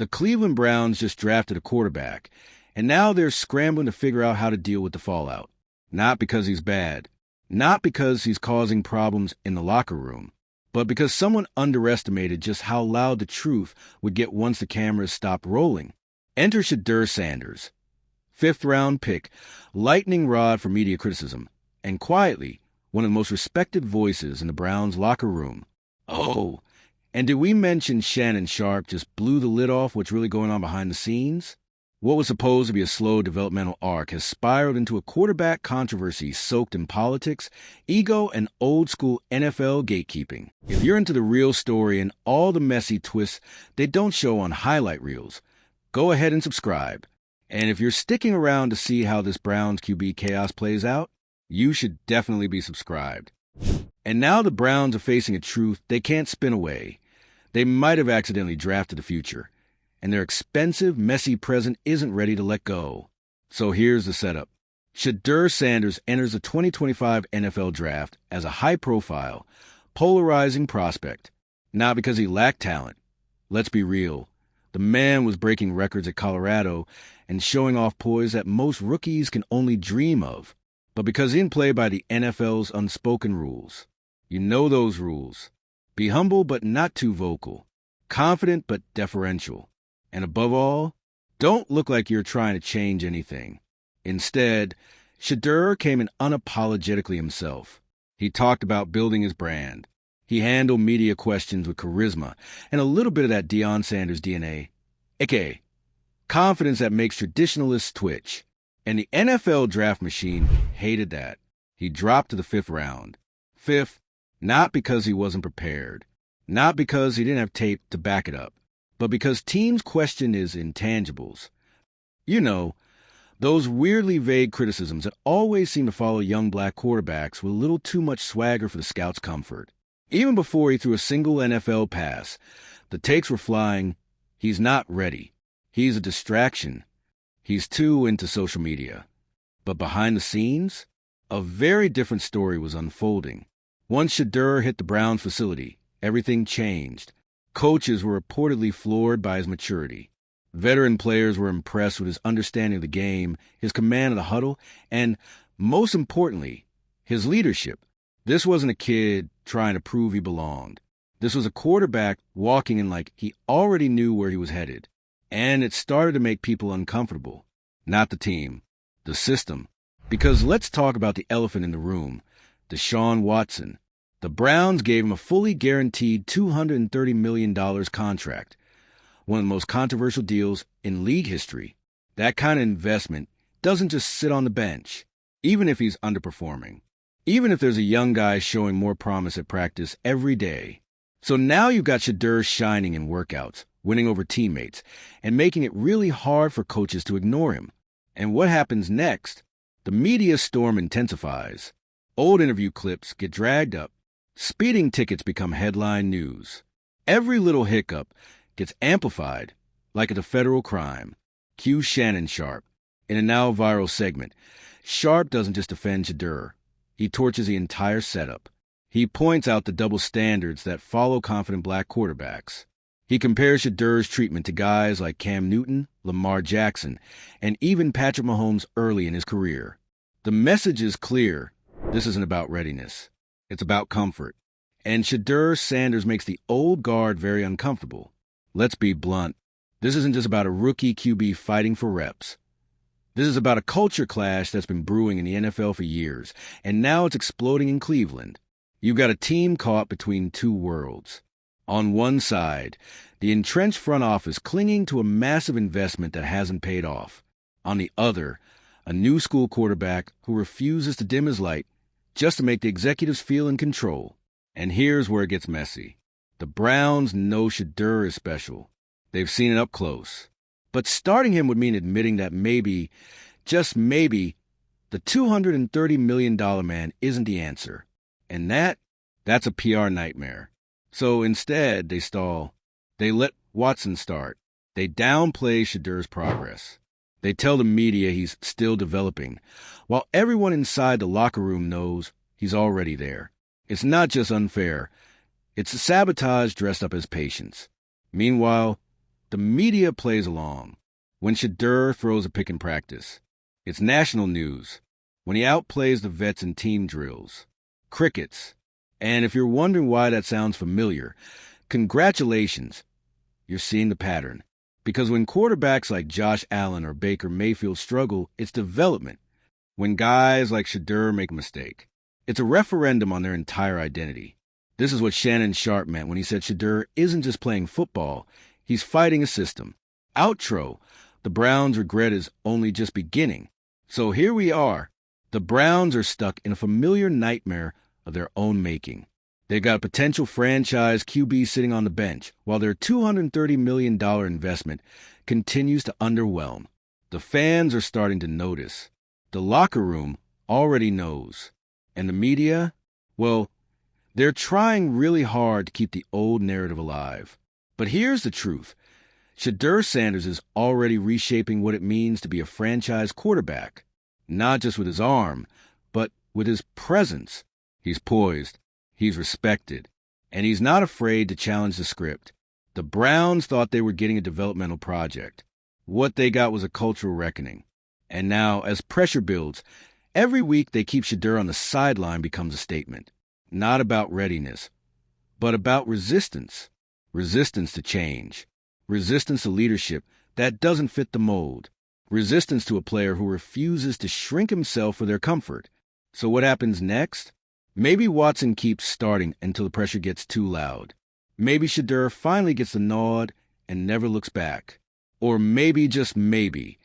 The Cleveland Browns just drafted a quarterback, and now they're scrambling to figure out how to deal with the fallout. Not because he's bad, not because he's causing problems in the locker room, but because someone underestimated just how loud the truth would get once the cameras stopped rolling. Enter Shedeur Sanders, fifth-round pick, lightning rod for media criticism, and quietly, one of the most respected voices in the Browns locker room. Oh, and did we mention Shannon Sharpe just blew the lid off what's really going on behind the scenes? What was supposed to be a slow developmental arc has spiraled into a quarterback controversy soaked in politics, ego, and old-school NFL gatekeeping. If you're into the real story and all the messy twists they don't show on highlight reels, go ahead and subscribe. And if you're sticking around to see how this Browns QB chaos plays out, you should definitely be subscribed. And now the Browns are facing a truth they can't spin away. They might have accidentally drafted the future, and their expensive, messy present isn't ready to let go. So here's the setup. Shedeur Sanders enters the 2025 NFL Draft as a high-profile, polarizing prospect, not because he lacked talent. Let's be real. The man was breaking records at Colorado and showing off poise that most rookies can only dream of, but because he didn't play by the NFL's unspoken rules. You know those rules. Be humble but not too vocal. Confident but deferential. And above all, don't look like you're trying to change anything. Instead, Shedeur came in unapologetically himself. He talked about building his brand. He handled media questions with charisma and a little bit of that Deion Sanders DNA. aka confidence that makes traditionalists twitch. And the NFL draft machine hated that. He dropped to the fifth round. Fifth, not because he wasn't prepared, not because he didn't have tape to back it up, but because teams questioned his intangibles. You know, those weirdly vague criticisms that always seem to follow young black quarterbacks with a little too much swagger for the scouts' comfort. Even before he threw a single NFL pass, the takes were flying. He's not ready. He's a distraction. He's too into social media. But behind the scenes, a very different story was unfolding. Once Shedeur hit the Browns facility, everything changed. Coaches were reportedly floored by his maturity. Veteran players were impressed with his understanding of the game, his command of the huddle, and, most importantly, his leadership. This wasn't a kid trying to prove he belonged. This was a quarterback walking in like he already knew where he was headed. And it started to make people uncomfortable. Not the team, the system. Because let's talk about the elephant in the room, Deshaun Watson. The Browns gave him a fully guaranteed $230 million contract, one of the most controversial deals in league history. That kind of investment doesn't just sit on the bench, even if he's underperforming, even if there's a young guy showing more promise at practice every day. So now you've got Shedeur shining in workouts, winning over teammates, and making it really hard for coaches to ignore him. And what happens next? The media storm intensifies. Old interview clips get dragged up. Speeding tickets become headline news. Every little hiccup gets amplified like it's a federal crime. Cue Shannon Sharpe. In a now viral segment, Sharpe doesn't just defend Shedeur. He torches the entire setup. He points out the double standards that follow confident black quarterbacks. He compares Shedeur's treatment to guys like Cam Newton, Lamar Jackson, and even Patrick Mahomes early in his career. The message is clear. This isn't about readiness. It's about comfort. And Shedeur Sanders makes the old guard very uncomfortable. Let's be blunt. This isn't just about a rookie QB fighting for reps. This is about a culture clash that's been brewing in the NFL for years, and now it's exploding in Cleveland. You've got a team caught between two worlds. On one side, the entrenched front office clinging to a massive investment that hasn't paid off. On the other, a new school quarterback who refuses to dim his light just to make the executives feel in control. And here's where it gets messy. The Browns know Shedeur is special. They've seen it up close. But starting him would mean admitting that maybe, just maybe, the $230 million man isn't the answer. And that's a PR nightmare. So instead, they stall. They let Watson start. They downplay Shedeur's progress. They tell the media he's still developing, while everyone inside the locker room knows he's already there. It's not just unfair. It's sabotage dressed up as patience. Meanwhile, The media plays along. When Shedeur throws a pick in practice, it's national news. When he outplays the vets in team drills, crickets. And if you're wondering why that sounds familiar, congratulations, you're seeing the pattern. Because when quarterbacks like Josh Allen or Baker Mayfield struggle, it's development. When guys like Shedeur make a mistake, it's a referendum on their entire identity. This is what Sharpe meant when he said Shedeur isn't just playing football, he's fighting a system. Outro, the Browns' regret is only just beginning. So here we are. The Browns are stuck in a familiar nightmare of their own making. They've got a potential franchise QB sitting on the bench, while their $230 million investment continues to underwhelm. The fans are starting to notice. The locker room already knows. And the media, well, they're trying really hard to keep the old narrative alive. But here's the truth. Shedeur Sanders is already reshaping what it means to be a franchise quarterback. Not just with his arm, but with his presence. He's poised, he's respected, and he's not afraid to challenge the script. The Browns thought they were getting a developmental project. What they got was a cultural reckoning. And now, as pressure builds, every week they keep Shedeur on the sideline becomes a statement. Not about readiness, but about resistance. Resistance to change. Resistance to leadership that doesn't fit the mold. Resistance to a player who refuses to shrink himself for their comfort. So what happens next? Maybe Watson keeps starting until the pressure gets too loud. Maybe Shedeur finally gets the nod and never looks back. Or maybe, just maybe,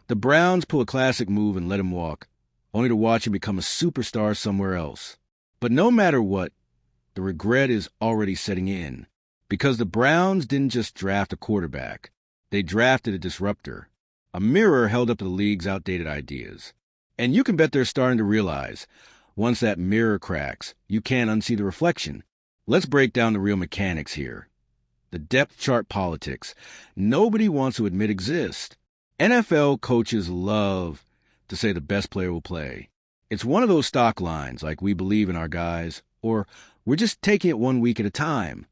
the Browns pull a classic move and let him walk, only to watch him become a superstar somewhere else. But no matter what, the regret is already setting in. Because the Browns didn't just draft a quarterback. They drafted a disruptor. A mirror held up to the league's outdated ideas. And you can bet they're starting to realize, once that mirror cracks, you can't unsee the reflection. Let's break down the real mechanics here. The depth chart politics nobody wants to admit exist. NFL coaches love to say the best player will play. It's one of those stock lines, like we believe in our guys, or we're just taking it 1 week at a time.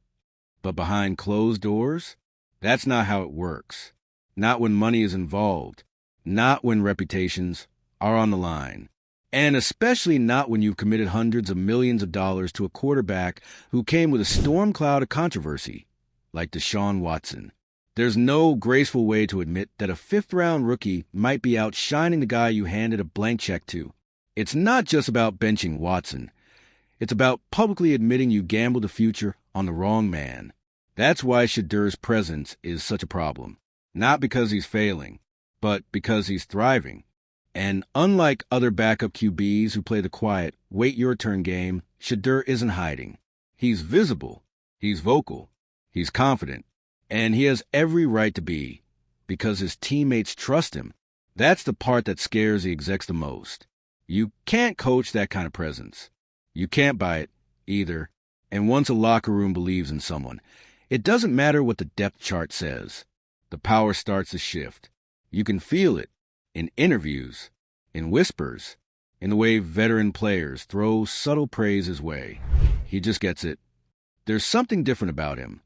But behind closed doors, that's not how it works. Not when money is involved. Not when reputations are on the line. And especially not when you've committed hundreds of millions of dollars to a quarterback who came with a storm cloud of controversy, like Deshaun Watson. There's no graceful way to admit that a fifth-round rookie might be outshining the guy you handed a blank check to. It's not just about benching Watson. It's about publicly admitting you gambled the future on the wrong man. That's why Shedeur's presence is such a problem. Not because he's failing, but because he's thriving. And unlike other backup QBs who play the quiet, wait-your-turn game, Shedeur isn't hiding. He's visible, he's vocal, he's confident, and he has every right to be, because his teammates trust him. That's the part that scares the execs the most. You can't coach that kind of presence. You can't buy it, either. And once a locker room believes in someone, it doesn't matter what the depth chart says. The power starts to shift. You can feel it in interviews, in whispers, in the way veteran players throw subtle praise his way. He just gets it. There's something different about him.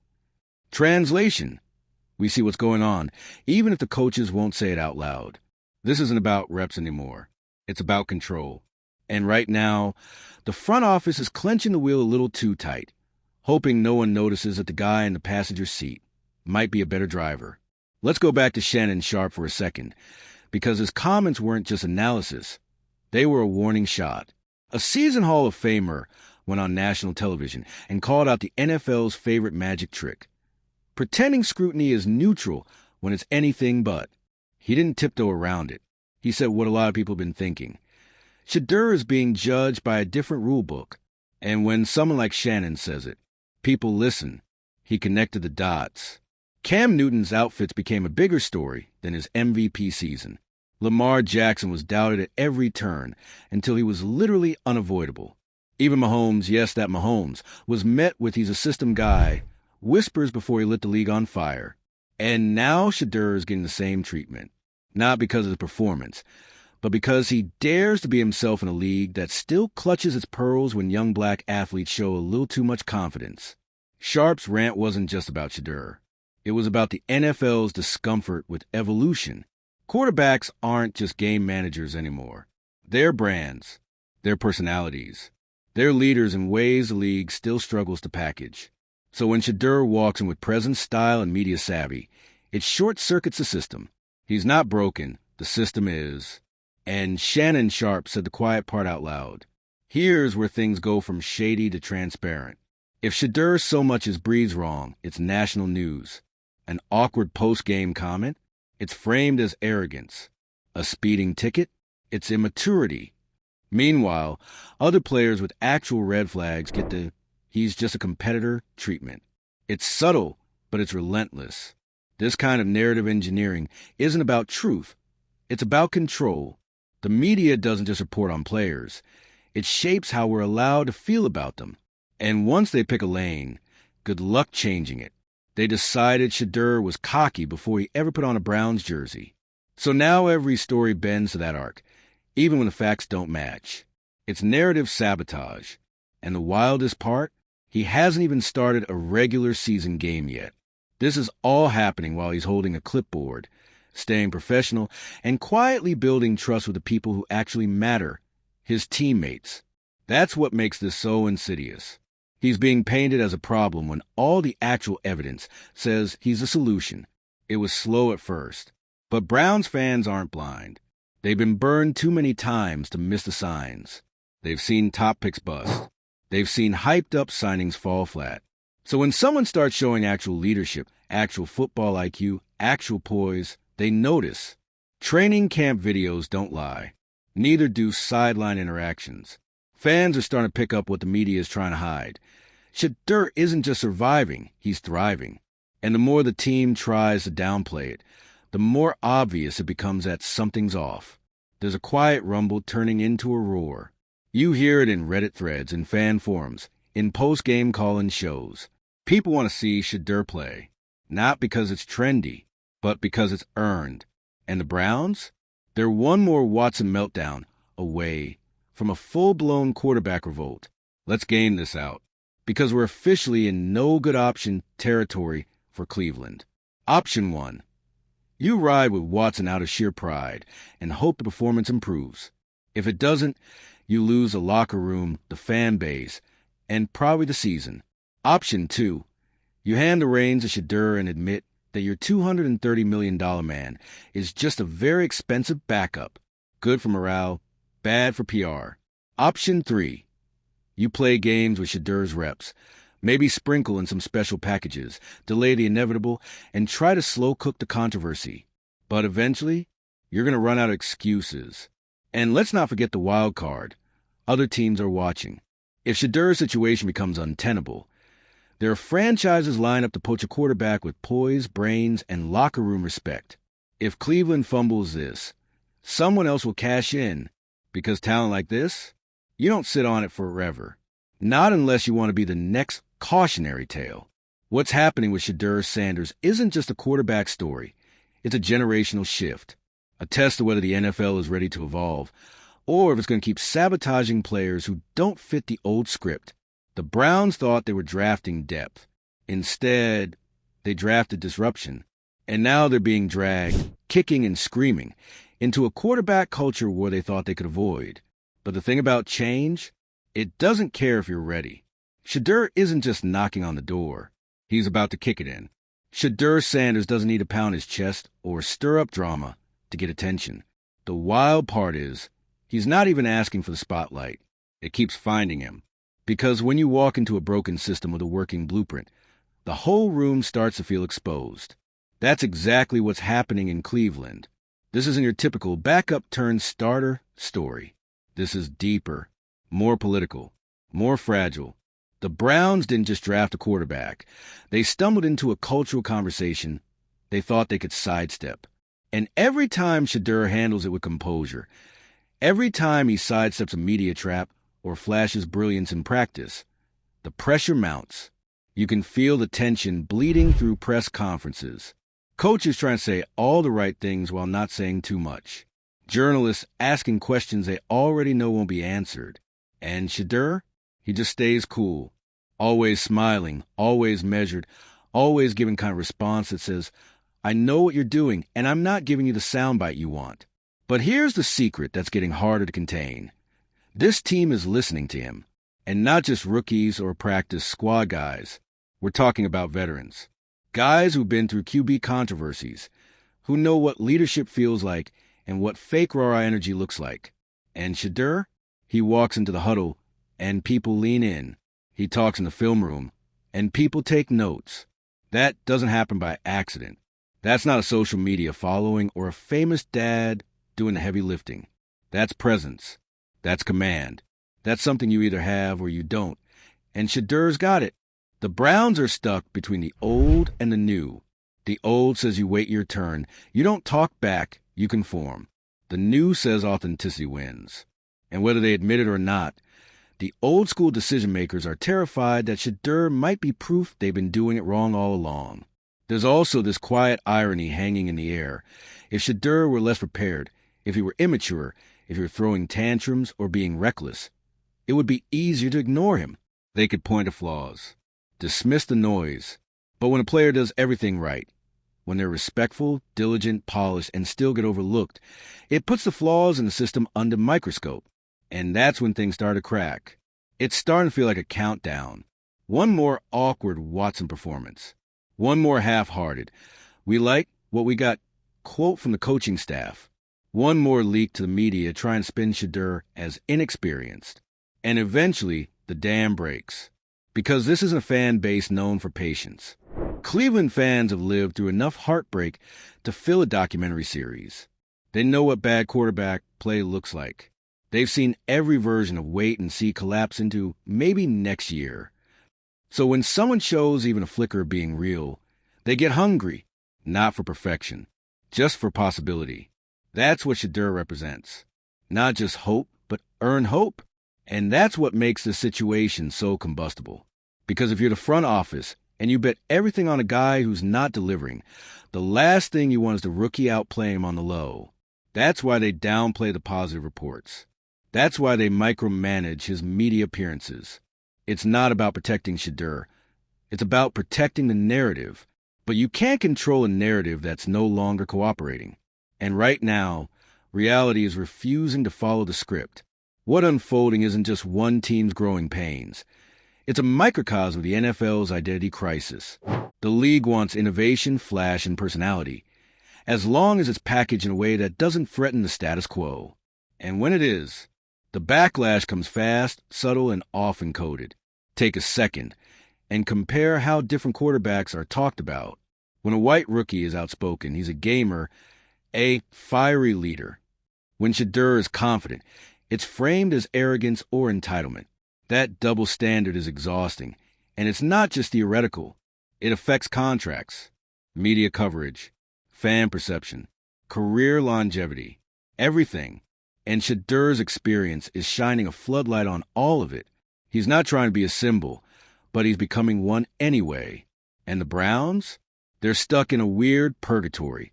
Translation. We see what's going on, even if the coaches won't say it out loud. This isn't about reps anymore. It's about control. And right now, the front office is clenching the wheel a little too tight, hoping no one notices that the guy in the passenger seat might be a better driver. Let's go back to Shannon Sharpe for a second, because his comments weren't just analysis. They were a warning shot. A seasoned Hall of Famer went on national television and called out the NFL's favorite magic trick. Pretending scrutiny is neutral when it's anything but. He didn't tiptoe around it. He said what a lot of people have been thinking. Shedeur is being judged by a different rule book. And when someone like Shannon says it, people listen. He connected the dots. Cam Newton's outfits became a bigger story than his MVP season. Lamar Jackson was doubted at every turn until he was literally unavoidable. Even Mahomes, yes, that Mahomes, was met with he's a system guy, whispers before he lit the league on fire. And now Shedeur is getting the same treatment. Not because of his performance, but because he dares to be himself in a league that still clutches its pearls when young black athletes show a little too much confidence. Sharpe's rant wasn't just about Shedeur. It was about the NFL's discomfort with evolution. Quarterbacks aren't just game managers anymore. They're brands, they're personalities, they're leaders in ways the league still struggles to package. So when Shedeur walks in with presence, style, and media savvy, it short-circuits the system. He's not broken, the system is. And Shannon Sharpe said the quiet part out loud. Here's where things go from shady to transparent. If Shedeur so much as breathes wrong, it's national news. An awkward post-game comment, it's framed as arrogance. A speeding ticket, it's immaturity. Meanwhile, other players with actual red flags get the "he's just a competitor" treatment. It's subtle, but it's relentless. This kind of narrative engineering isn't about truth. It's about control. The media doesn't just report on players. It shapes how we're allowed to feel about them. And once they pick a lane, good luck changing it. They decided Shedeur was cocky before he ever put on a Browns jersey. So now every story bends to that arc, even when the facts don't match. It's narrative sabotage. And the wildest part? He hasn't even started a regular season game yet. This is all happening while he's holding a clipboard, staying professional, and quietly building trust with the people who actually matter, his teammates. That's what makes this so insidious. He's being painted as a problem when all the actual evidence says he's a solution. It was slow at first. But Browns fans aren't blind. They've been burned too many times to miss the signs. They've seen top picks bust. They've seen hyped-up signings fall flat. So when someone starts showing actual leadership, actual football IQ, actual poise, they notice. Training camp videos don't lie. Neither do sideline interactions. Fans are starting to pick up what the media is trying to hide. Shedeur isn't just surviving, he's thriving. And the more the team tries to downplay it, the more obvious it becomes that something's off. There's a quiet rumble turning into a roar. You hear it in Reddit threads, in fan forums, in post-game call-in shows. People want to see Shedeur play, not because it's trendy, but because it's earned. And the Browns? They're one more Watson meltdown away from a full-blown quarterback revolt. Let's game this out, because we're officially in no good option territory for Cleveland. Option 1. You ride with Watson out of sheer pride and hope the performance improves. If it doesn't, you lose the locker room, the fan base, and probably the season. Option 2. You hand the reins to Shedeur and admit that your $230 million man is just a very expensive backup. Good for morale, bad for PR. Option 3. You play games with Shedeur's reps. Maybe sprinkle in some special packages, delay the inevitable, and try to slow cook the controversy. But eventually, you're going to run out of excuses. And let's not forget the wild card. Other teams are watching. If Shedeur's situation becomes untenable, there are franchises lined up to poach a quarterback with poise, brains, and locker room respect. If Cleveland fumbles this, someone else will cash in. Because talent like this, you don't sit on it forever. Not unless you want to be the next cautionary tale. What's happening with Shedeur Sanders isn't just a quarterback story. It's a generational shift. A test of whether the NFL is ready to evolve, or if it's going to keep sabotaging players who don't fit the old script. The Browns thought they were drafting depth. Instead, they drafted disruption. And now they're being dragged, kicking and screaming, into a quarterback culture where they thought they could avoid. But the thing about change, it doesn't care if you're ready. Shedeur isn't just knocking on the door. He's about to kick it in. Shedeur Sanders doesn't need to pound his chest or stir up drama to get attention. The wild part is, he's not even asking for the spotlight. It keeps finding him. Because when you walk into a broken system with a working blueprint, the whole room starts to feel exposed. That's exactly what's happening in Cleveland. This isn't your typical backup-turned-starter story. This is deeper, more political, more fragile. The Browns didn't just draft a quarterback. They stumbled into a cultural conversation they thought they could sidestep. And every time Shedeur handles it with composure, every time he sidesteps a media trap or flashes brilliance in practice, the pressure mounts. You can feel the tension bleeding through press conferences. Coaches trying to say all the right things while not saying too much. Journalists asking questions they already know won't be answered. And Shedeur? He just stays cool, always smiling, always measured, always giving kind of response that says, I know what you're doing, and I'm not giving you the soundbite you want. But here's the secret that's getting harder to contain. This team is listening to him, and not just rookies or practice squad guys. We're talking about veterans. Guys who've been through QB controversies, who know what leadership feels like and what fake raw energy looks like. And Shedeur, he walks into the huddle, and people lean in. He talks in the film room, and people take notes. That doesn't happen by accident. That's not a social media following or a famous dad doing the heavy lifting. That's presence. That's command. That's something you either have or you don't. And Shedeur's got it. The Browns are stuck between the old and the new. The old says you wait your turn. You don't talk back, you conform. The new says authenticity wins. And whether they admit it or not, the old-school decision-makers are terrified that Shedeur might be proof they've been doing it wrong all along. There's also this quiet irony hanging in the air. If Shedeur were less prepared, if he were immature, if he were throwing tantrums or being reckless, it would be easier to ignore him. They could point to flaws, dismiss the noise. But when a player does everything right, when they're respectful, diligent, polished, and still get overlooked, it puts the flaws in the system under microscope. And that's when things start to crack. It's starting to feel like a countdown. One more awkward Watson performance. One more half-hearted. We like what we got quote from the coaching staff. One more leak to the media trying to spin Shedeur as inexperienced. And eventually, the dam breaks. Because this isn't a fan base known for patience. Cleveland fans have lived through enough heartbreak to fill a documentary series. They know what bad quarterback play looks like. They've seen every version of wait and see collapse into maybe next year. So when someone shows even a flicker of being real, they get hungry, not for perfection, just for possibility. That's what Shedeur represents. Not just hope, but earned hope. And that's what makes this situation so combustible. Because if you're the front office and you bet everything on a guy who's not delivering, the last thing you want is the rookie outplay him on the low. That's why they downplay the positive reports. That's why they micromanage his media appearances. It's not about protecting Shedeur. It's about protecting the narrative. But you can't control a narrative that's no longer cooperating. And right now, reality is refusing to follow the script. What unfolding isn't just one team's growing pains. It's a microcosm of the NFL's identity crisis. The league wants innovation, flash, and personality, as long as it's packaged in a way that doesn't threaten the status quo. And when it is, the backlash comes fast, subtle, and often coded. Take a second and compare how different quarterbacks are talked about. When a white rookie is outspoken, he's a gamer, a fiery leader. When Shedeur is confident, it's framed as arrogance or entitlement. That double standard is exhausting, and it's not just theoretical. It affects contracts, media coverage, fan perception, career longevity, everything. And Shedeur's experience is shining a floodlight on all of it. He's not trying to be a symbol, but he's becoming one anyway. And the Browns? They're stuck in a weird purgatory,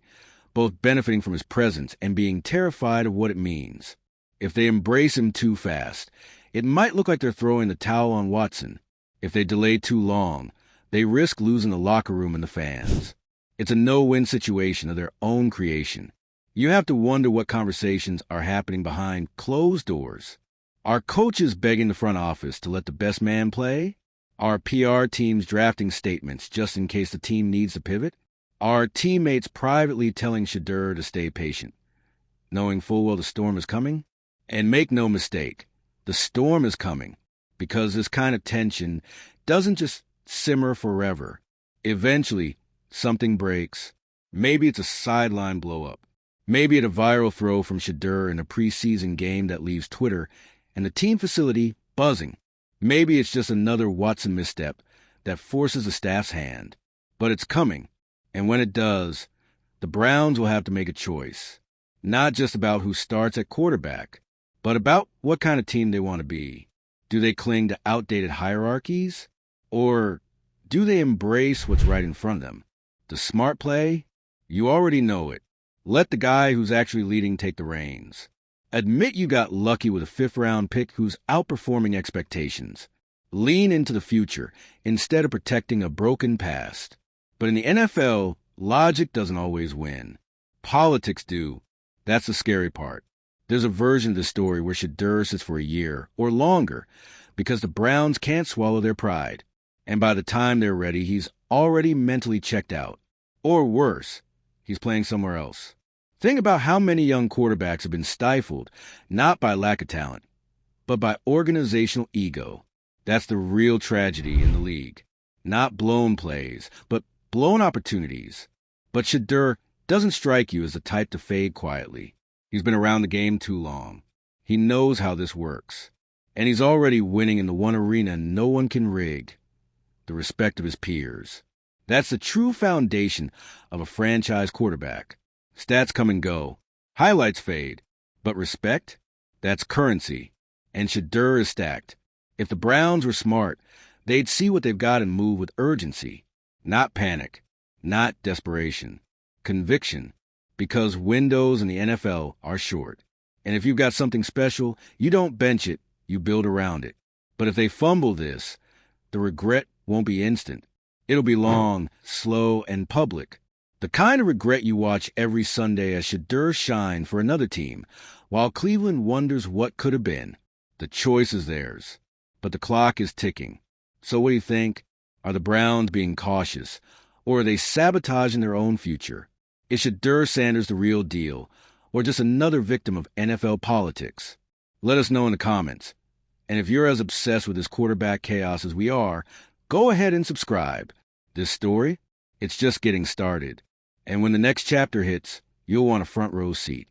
both benefiting from his presence and being terrified of what it means. If they embrace him too fast, it might look like they're throwing the towel on Watson. If they delay too long, they risk losing the locker room and the fans. It's a no-win situation of their own creation. You have to wonder what conversations are happening behind closed doors. Are coaches begging the front office to let the best man play? Are PR teams drafting statements just in case the team needs to pivot? Are teammates privately telling Shedeur to stay patient, knowing full well the storm is coming? And make no mistake, the storm is coming, because this kind of tension doesn't just simmer forever. Eventually, something breaks. Maybe it's a sideline blow-up. Maybe it's a viral throw from Shedeur in a preseason game that leaves Twitter and the team facility buzzing. Maybe it's just another Watson misstep that forces the staff's hand. But it's coming, and when it does, the Browns will have to make a choice. Not just about who starts at quarterback, but about what kind of team they want to be. Do they cling to outdated hierarchies? Or do they embrace what's right in front of them? The smart play? You already know it. Let the guy who's actually leading take the reins. Admit you got lucky with a fifth-round pick who's outperforming expectations. Lean into the future instead of protecting a broken past. But in the NFL, logic doesn't always win. Politics do. That's the scary part. There's a version of the story where Shedeur sits for a year or longer because the Browns can't swallow their pride. And by the time they're ready, he's already mentally checked out. Or worse, he's playing somewhere else. Think about how many young quarterbacks have been stifled, not by lack of talent, but by organizational ego. That's the real tragedy in the league. Not blown plays, but blown opportunities. But Shedeur doesn't strike you as the type to fade quietly. He's been around the game too long. He knows how this works. And he's already winning in the one arena no one can rig: the respect of his peers. That's the true foundation of a franchise quarterback. Stats come and go. Highlights fade. But respect? That's currency. And Shedeur is stacked. If the Browns were smart, they'd see what they've got and move with urgency. Not panic. Not desperation. Conviction. Because windows in the NFL are short. And if you've got something special, you don't bench it, you build around it. But if they fumble this, the regret won't be instant. It'll be long, slow, and public. The kind of regret you watch every Sunday as Shedeur shine for another team, while Cleveland wonders what could have been. The choice is theirs, but the clock is ticking. So what do you think? Are the Browns being cautious, or are they sabotaging their own future? Is Shedeur Sanders the real deal, or just another victim of NFL politics? Let us know in the comments. And if you're as obsessed with this quarterback chaos as we are, go ahead and subscribe. This story, it's just getting started. And when the next chapter hits, you'll want a front row seat.